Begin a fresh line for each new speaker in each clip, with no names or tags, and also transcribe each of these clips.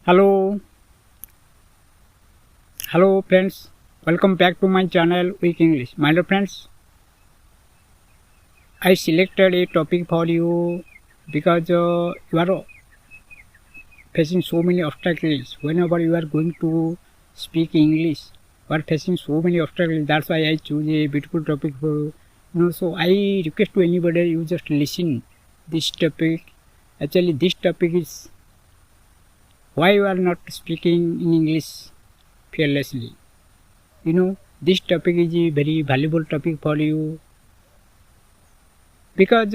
Hello, friends. Welcome back to my channel Weak English. My dear friends, I selected a topic for you because you are facing so many obstacles. Whenever you are going to speak English, you are facing so many obstacles. That's why I choose a beautiful topic for you. So I request to anybody you just listen this topic. Actually, this topic is why you are not speaking in English fearlessly. This topic is a very valuable topic for you because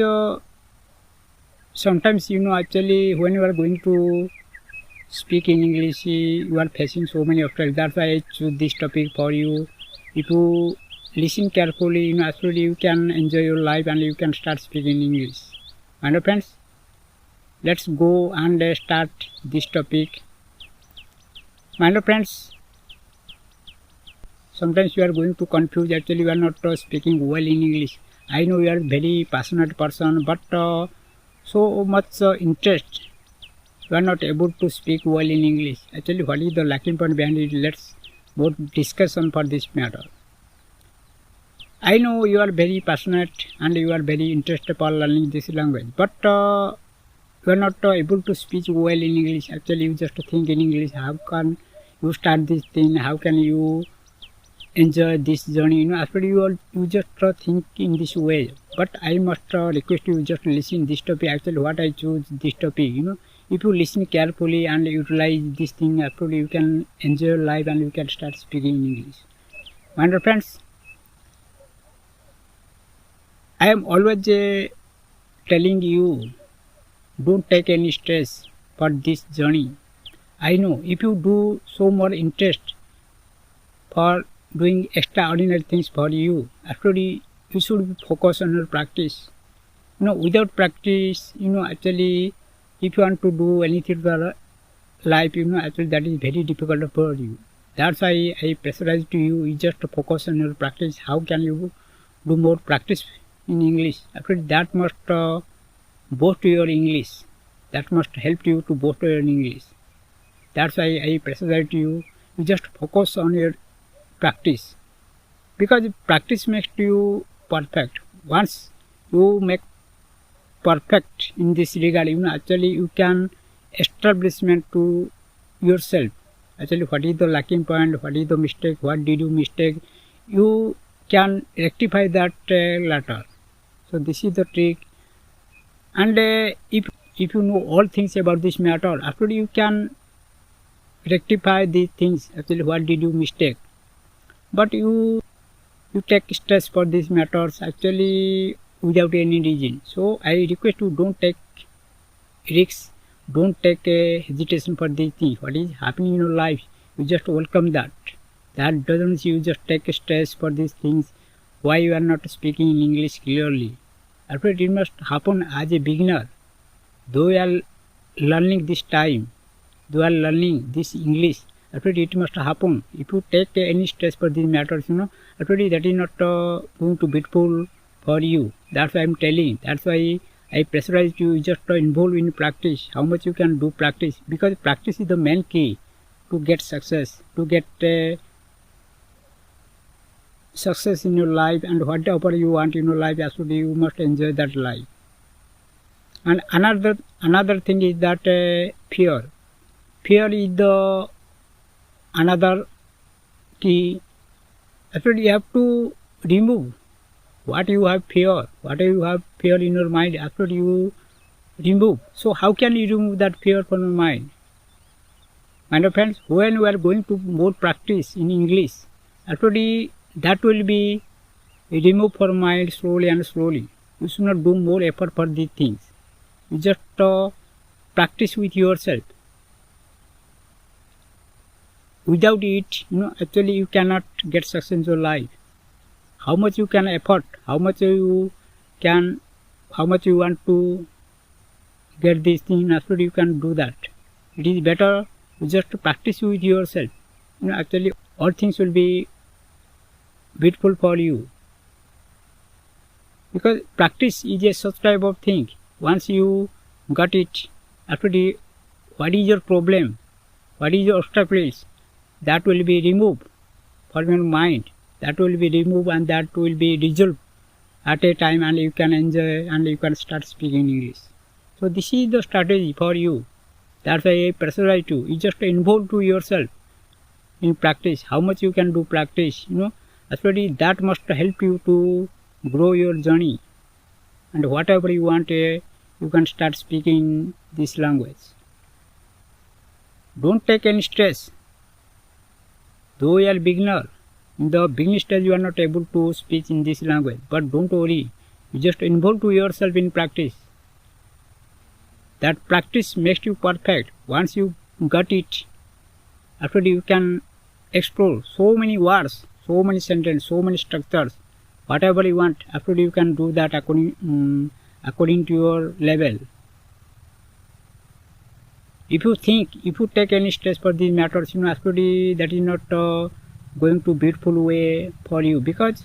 sometimes actually when you are going to speak in English you are facing so many obstacles. That's why I choose this topic for you. If you listen carefully, actually you can enjoy your life and you can start speaking English. My dear friends, let's go and start this topic. My dear friends, sometimes you are going to confuse. Actually, you are not speaking well in English. I know you are very passionate person, but so much interest, you are not able to speak well in English. Actually, what is the lacking point behind it? Let's both discussion for this matter. I know you are very passionate and you are very interested for learning this language, but you are not able to speak well in English. Actually, you just think in English. How can you start this thing? How can you enjoy this journey? Actually you just think in this way, but I must request you just listen this topic. Actually what I choose this topic, if you listen carefully and utilize this thing, actually you can enjoy your life and you can start speaking in English. My dear friends, I am always telling you, don't take any stress for this journey. I know if you do so more interest for doing extraordinary things for you, actually you should focus on your practice. Without practice, actually if you want to do anything for life, actually that is very difficult for you. That's why I pressurize to you just focus on your practice. How can you do more practice in English? Actually that must boost your English. That must help you to boost your English. That's why I pressurize to you just focus on your practice, because practice makes you perfect. Once you make perfect in this regard, actually you can establishment to yourself. Actually what is the lacking point, what is the mistake, what did you mistake, you can rectify that later. So this is the trick. And if you know all things about this matter, actually you can rectify these things. Actually what did you mistake, but you take stress for these matters actually without any reason. So I request you, don't take risks, don't take a hesitation for these things. What is happening in your life, you just welcome that. That doesn't you just take stress for these things. Why you are not speaking in English clearly? Actually it must happen as a beginner. Though you are learning this time, though you are learning this English, actually it must happen. If you take any stress for these matters, actually that is not going to be beautiful for you. That's why I'm telling. That's why I pressurize you just involve in practice. How much you can do practice, because practice is the main key to get success, to get success in your life, and whatever you want in your life, actually you must enjoy that life. And another thing is that fear is the another key. Actually you have to remove what you have fear in your mind. Actually you remove. So how can you remove that fear from your mind? My dear friends, when we are going to more practice in English, actually that will be removed from mind slowly and slowly. You should not do more effort for these things. You just practice with yourself. Without it, actually you cannot get success in your life. How much you can effort, how much you want to get this thing, actually you can do that. It is better you just practice with yourself. Actually all things will be beautiful for you, because practice is a such type of thing. Once you got it, actually what is your problem? what is the obstacles, that will be removed from your mind, that will be removed and that will be resolved at a time, and you can enjoy and you can start speaking English. So this is the strategy for you. That's why I pressurize you. You just involve to yourself in practice. How much you can do practice, actually that must help you to grow your journey. And whatever you want, you can start speaking this language. Don't take any stress. Though you are beginner, in the beginning stage you are not able to speak in this language, but don't worry. You just involve to yourself in practice. That practice makes you perfect. Once you got it, after you can explore so many words, so many sentences, so many structures, whatever you want. After you can do that according to your level. If you take any stress for these matters, actually that is not going to beautiful way for you, because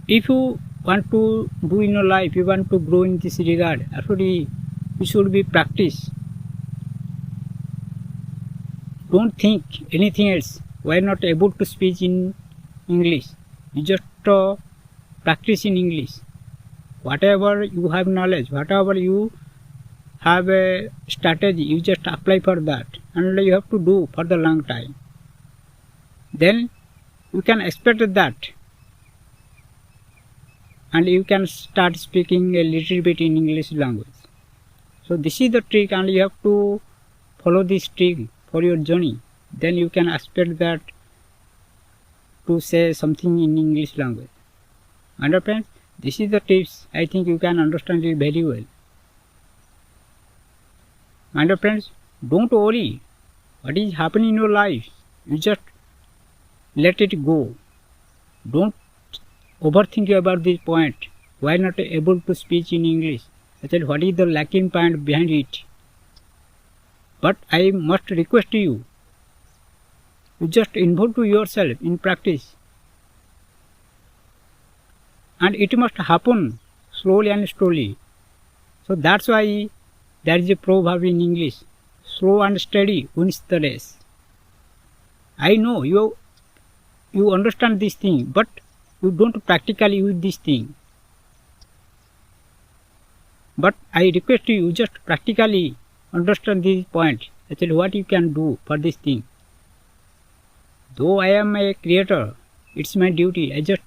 if you want to do in your life, you want to grow in this regard, actually you should be practice. Don't think anything else. Why not able to speak in English? You just practice in English. Whatever you have knowledge, whatever you have a strategy, you just apply for that, and you have to do for the long time. Then you can expect that, and you can start speaking a little bit in English language. So this is the trick, and you have to follow this trick for your journey. Then you can expect that to say something in English language. Understand? This is the tips. I think you can understand it very well. My dear friends, don't worry what is happening in your life. You just let it go. Don't overthink about this point. Why not able to speak in English? Actually, what is the lacking point behind it? But I must request you, you just involve to yourself in practice. And it must happen slowly and slowly. So that's why there is a proverb in English, slow and steady wins the race. I know you understand this thing, but you don't practically use this thing. But I request you just practically understand this point. Actually, what you can do for this thing. Though I am a creator, it's my duty. I just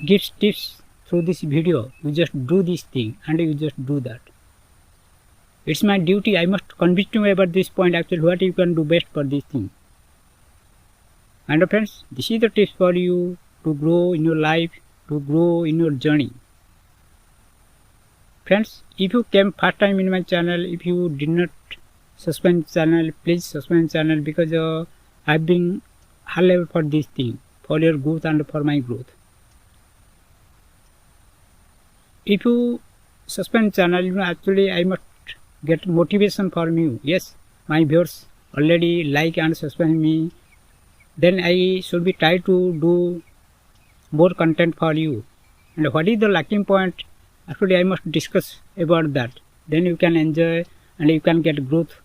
give tips through this video. You just do this thing and you just do that. It's my duty. I must convince you about this point. Actually, what you can do best for this thing. And friends, this is the tips for you to grow in your life, to grow in your journey. Friends, if you came first time in my channel, if you did not subscribe channel, please subscribe channel, because I've been high level for this thing, for your growth and for my growth. If you subscribe channel, actually I must get motivation from you. Yes, my viewers already like and subscribe me. Then I should be try to do more content for you. And what is the lacking point? Actually, I must discuss about that. Then you can enjoy and you can get growth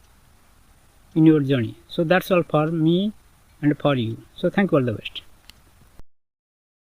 in your journey. So that's all for me and for you. So thank you, all the best.